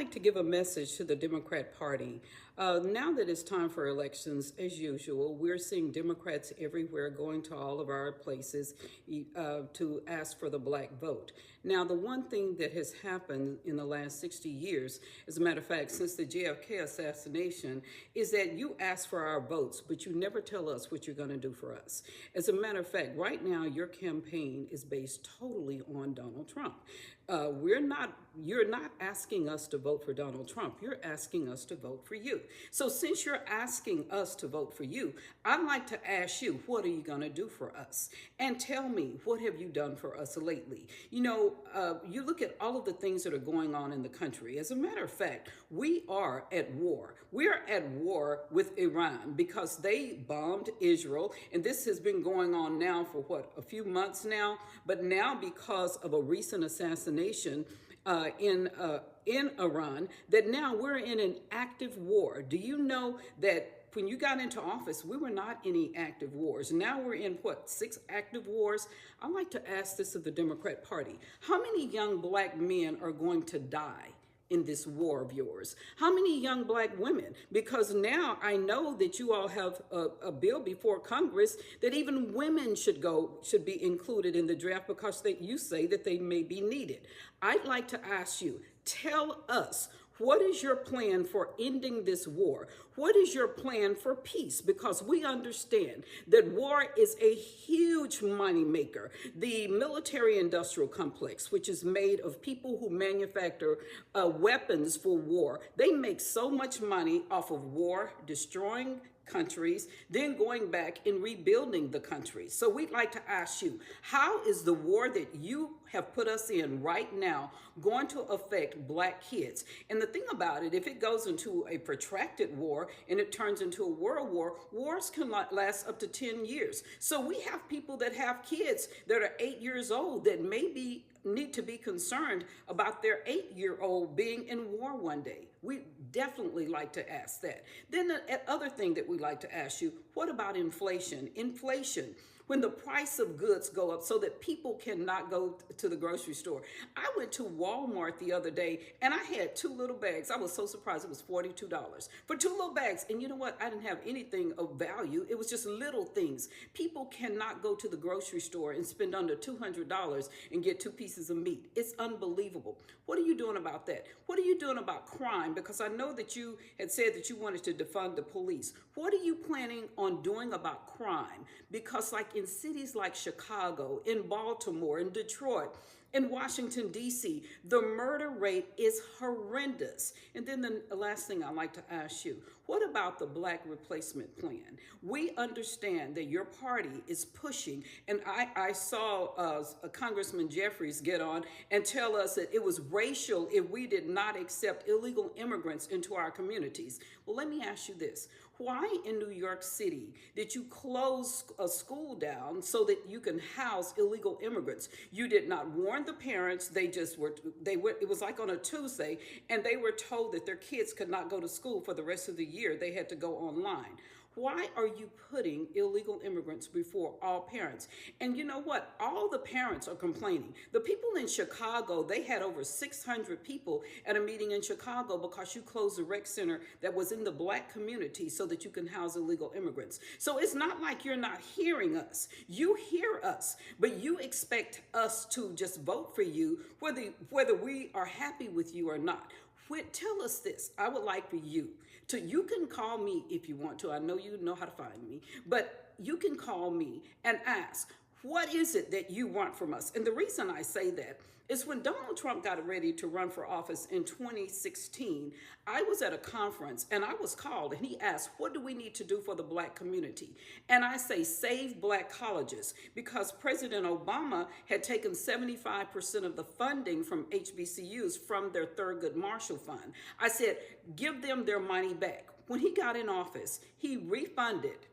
like to give a message to the Democrat Party. Now that it's time for elections, as usual, we're seeing Democrats everywhere going to all of our places to ask for the black vote. Now, the one thing that has happened in the last 60 years, as a matter of fact, since the JFK assassination, is that you ask for our votes, but you never tell us what you're going to do for us. As a matter of fact, right now, your campaign is based totally on Donald Trump. You're not asking us to vote for Donald Trump. You're asking us to vote for you. So since you're asking us to vote for you, I'd like to ask you, what are you going to do for us? And tell me, what have you done for us lately? You look at all of the things that are going on in the country. As a matter of fact, we are at war. We're at war with Iran because they bombed Israel. And this has been going on now for a few months now. But now because of a recent assassination in Iran, that now we're in an active war. Do you know that when you got into office, we were not in any active wars? Now we're in 6 active wars? I'd like to ask this of the Democrat Party. How many young black men are going to die in this war of yours? How many young black women? Because now I know that you all have a bill before Congress that even women should be included in the draft because you say that they may be needed. I'd like to ask you, tell us, what is your plan for ending this war? What is your plan for peace? Because we understand that war is a huge moneymaker. The military-industrial complex, which is made of people who manufacture weapons for war, they make so much money off of war, destroying countries, then going back and rebuilding the country. So we'd like to ask you, how is the war that you have put us in right now going to affect black kids? And the thing about it, if it goes into a protracted war and it turns into a world war, wars can last up to 10 years. So we have people that have kids that are 8 years old that maybe need to be concerned about their 8-year-old being in war one day. We definitely like to ask that. Then the other thing that we like to ask you, what about inflation? Inflation, when the price of goods go up so that people cannot go to the grocery store. I went to Walmart the other day and I had 2 little bags. I was so surprised. It was $42 for 2 little bags. And you know what? I didn't have anything of value. It was just little things. People cannot go to the grocery store and spend under $200 and get 2 pieces of meat. It's unbelievable. What are you doing about that? What are you doing about crime? Because I know that you had said that you wanted to defund the police. What are you planning on doing about crime? Because like in cities like Chicago, in Baltimore, in Detroit, in Washington, D.C., the murder rate is horrendous. And then the last thing I'd like to ask you, what about the black replacement plan? We understand that your party is pushing, and I saw Congressman Jeffries get on and tell us that it was racial if we did not accept illegal immigrants into our communities. Well, let me ask you this. Why in New York City did you close a school down so that you can house illegal immigrants? You did not warn the parents. It was like on a Tuesday, and they were told that their kids could not go to school for the rest of the year. They had to go online. Why are you putting illegal immigrants before all parents? And you know what? All the parents are complaining. The people in Chicago, they had over 600 people at a meeting in Chicago because you closed the rec center that was in the black community so that you can house illegal immigrants. So it's not like you're not hearing us. You hear us, but you expect us to just vote for you whether we are happy with you or not. Tell us this. I would like for you can call me if you want to. I know you know how to find me, but you can call me and ask, what is it that you want from us? And the reason I say that is when Donald Trump got ready to run for office in 2016, I was at a conference and I was called and he asked, what do we need to do for the black community? And I say, save black colleges, because President Obama had taken 75% of the funding from HBCUs from their Thurgood Marshall Fund. I said, give them their money back. When he got in office, he refunded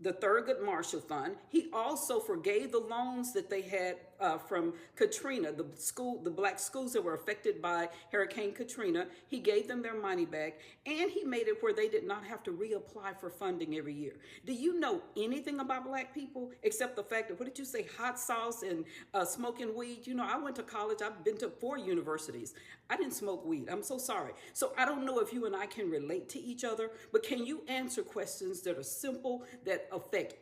the Thurgood Marshall Fund. He also forgave the loans that they had from Katrina, the black schools that were affected by Hurricane Katrina. He gave them their money back, and he made it where they did not have to reapply for funding every year. Do you know anything about black people except the fact that, what did you say, hot sauce and smoking weed? You know, I went to college. I've been to 4 universities. I didn't smoke weed. I'm so sorry. So I don't know if you and I can relate to each other, but can you answer questions that are simple, that affect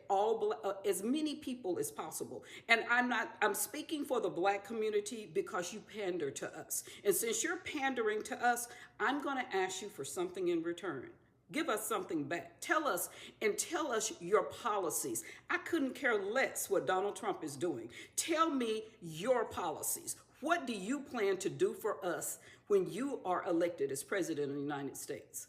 as many people as possible? And I'm speaking for the black community because you pander to us. And since you're pandering to us, I'm going to ask you for something in return. Give us something back. Tell us your policies. I couldn't care less what Donald Trump is doing. Tell me your policies. What do you plan to do for us when you are elected as president of the United States?